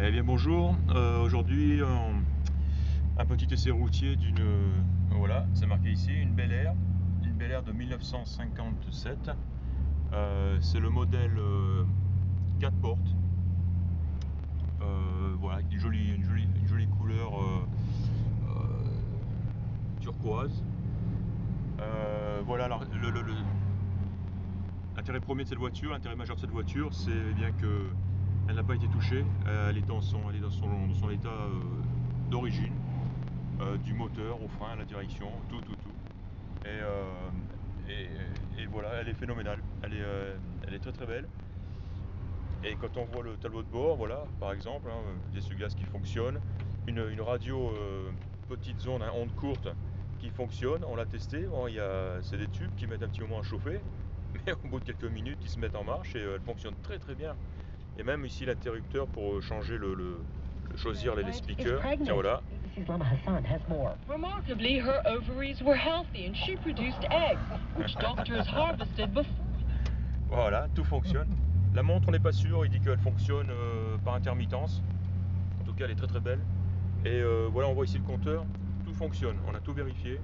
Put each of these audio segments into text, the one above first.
Eh bien bonjour, aujourd'hui un petit essai routier d'une, voilà, c'est marqué ici, une Bel Air de 1957. C'est le modèle 4 portes, voilà, une jolie couleur turquoise. Voilà, alors l'intérêt premier de cette voiture, l'intérêt majeur de cette voiture, c'est bien que elle n'a pas été touchée, elle est dans son état d'origine, du moteur au frein, à la direction, tout. Et voilà, elle est phénoménale, elle est très belle. Et quand on voit le tableau de bord, voilà, par exemple, des essuie-glaces qui fonctionnent, une radio petite zone, onde courte qui fonctionne, on l'a testé, bon, c'est des tubes qui mettent un petit moment à chauffer, mais au bout de quelques minutes, ils se mettent en marche et elle fonctionne très bien. Et même ici l'interrupteur pour changer choisir les speakers. Tiens, voilà. Remarkably, her ovaries were healthy and she produced eggs, which doctors harvested before. Voilà, tout fonctionne. La montre, on n'est pas sûr, il dit qu'elle fonctionne par intermittence. En tout cas, elle est très belle. Et voilà, on voit ici le compteur, tout fonctionne. On a tout vérifié,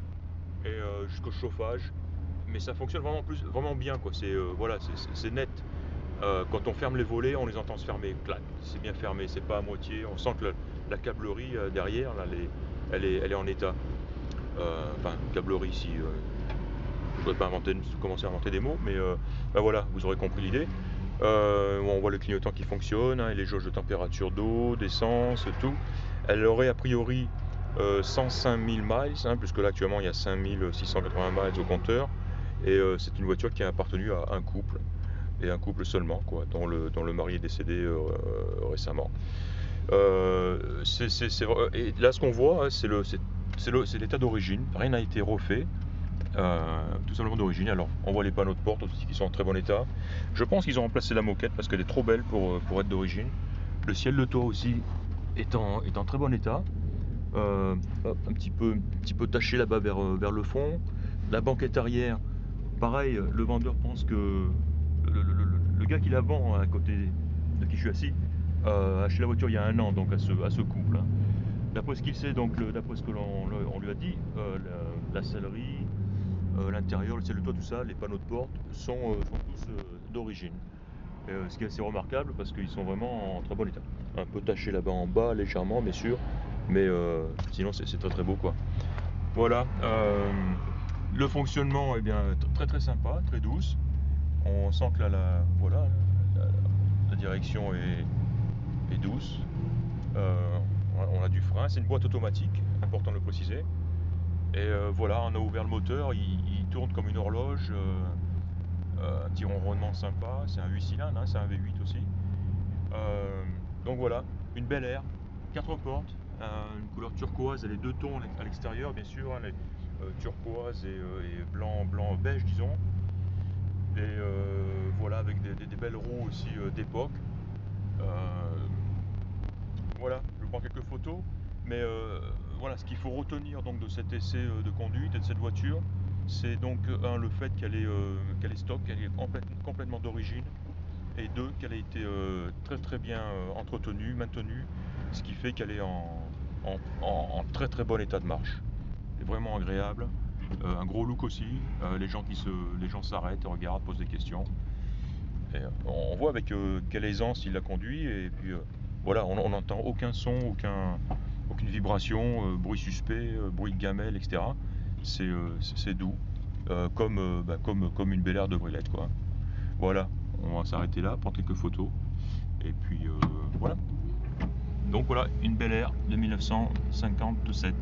et jusqu'au chauffage. Mais ça fonctionne vraiment bien, quoi. Voilà, c'est net. Quand on ferme les volets, on les entend se fermer, clac, c'est bien fermé, c'est pas à moitié. On sent que la câblerie derrière, là, elle est en état. Enfin, câblerie ici, je ne voudrais pas commencer à inventer des mots, mais ben voilà, vous aurez compris l'idée. On voit le clignotant qui fonctionne, et les jauges de température d'eau, d'essence, tout. Elle aurait a priori 105 000 miles, puisque là actuellement il y a 5 680 miles au compteur. Et c'est une voiture qui a appartenu à un couple. Et un couple seulement, quoi, dont le mari est décédé récemment. Et là, ce qu'on voit, c'est l'état d'origine. Rien n'a été refait, tout simplement d'origine. Alors, on voit les panneaux de porte aussi qui sont en très bon état. Je pense qu'ils ont remplacé la moquette parce qu'elle est trop belle pour être d'origine. Le ciel de toit aussi est en très bon état. Un petit peu taché là-bas vers le fond. La banquette arrière, pareil, le vendeur pense que le gars qui la vend à côté de qui je suis assis a acheté la voiture il y a 1 an, donc à ce couple. D'après ce qu'il sait, donc d'après ce que on lui a dit, la sellerie, l'intérieur, le ciel de toit, tout ça, les panneaux de porte sont tous d'origine. Ce qui est assez remarquable parce qu'ils sont vraiment en très bon état. Un peu taché là-bas en bas, légèrement bien sûr, mais sinon c'est très beau, quoi. Voilà. Le fonctionnement est bien très sympa, très douce. On sent que là, voilà, la direction est douce. On a du frein, c'est une boîte automatique, important de le préciser. Et voilà, on a ouvert le moteur, il tourne comme une horloge, un petit ronronnement sympa, c'est un 8 cylindres, c'est un V8 aussi. Donc voilà, une Bel Air, 4 portes, une couleur turquoise, elle est 2 tons à l'extérieur bien sûr, les turquoise et blanc beige disons. Et voilà, avec des belles roues aussi d'époque. Voilà, je prends quelques photos, mais voilà, ce qu'il faut retenir donc de cet essai de conduite et de cette voiture, c'est donc le fait qu'elle est stock, qu'elle est complètement d'origine, et 2, qu'elle a été très bien entretenue, maintenue, ce qui fait qu'elle est en très bon état de marche. C'est vraiment agréable. Un gros look aussi, les gens s'arrêtent, regardent, posent des questions. Et on voit avec quelle aisance il la conduit, et puis voilà, on n'entend aucun son, aucune vibration, bruit suspect, bruit de gamelle, etc. C'est doux, comme une Bel Air de Brilette, quoi. Voilà, on va s'arrêter là, prendre quelques photos, et puis voilà. Donc voilà, une Bel Air de 1957.